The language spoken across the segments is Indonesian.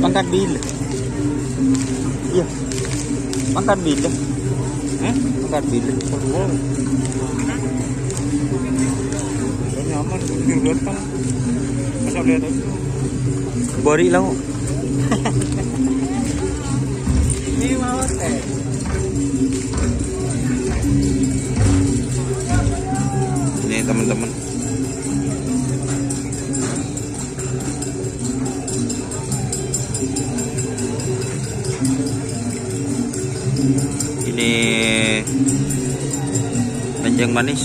Angkat bil. Iya. Angkat bil. Angkat bil. Nyaman juga kan. Masuk lihat. Bori lah. Ini mau teh. Ini teman-teman. Ini lenjang manis.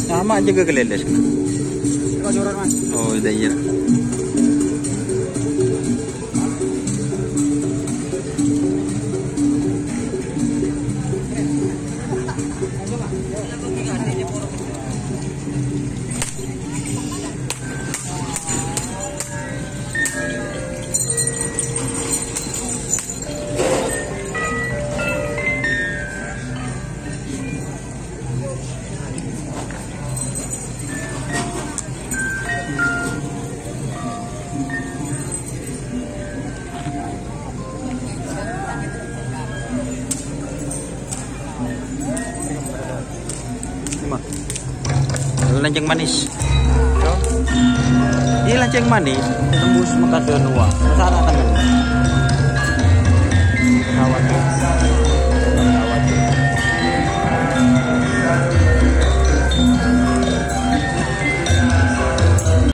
Sama aja keleles kan? Oh iya. Lanceng manis. Ini lanceng manis tembus Makassar Nuwa. Sana tangan.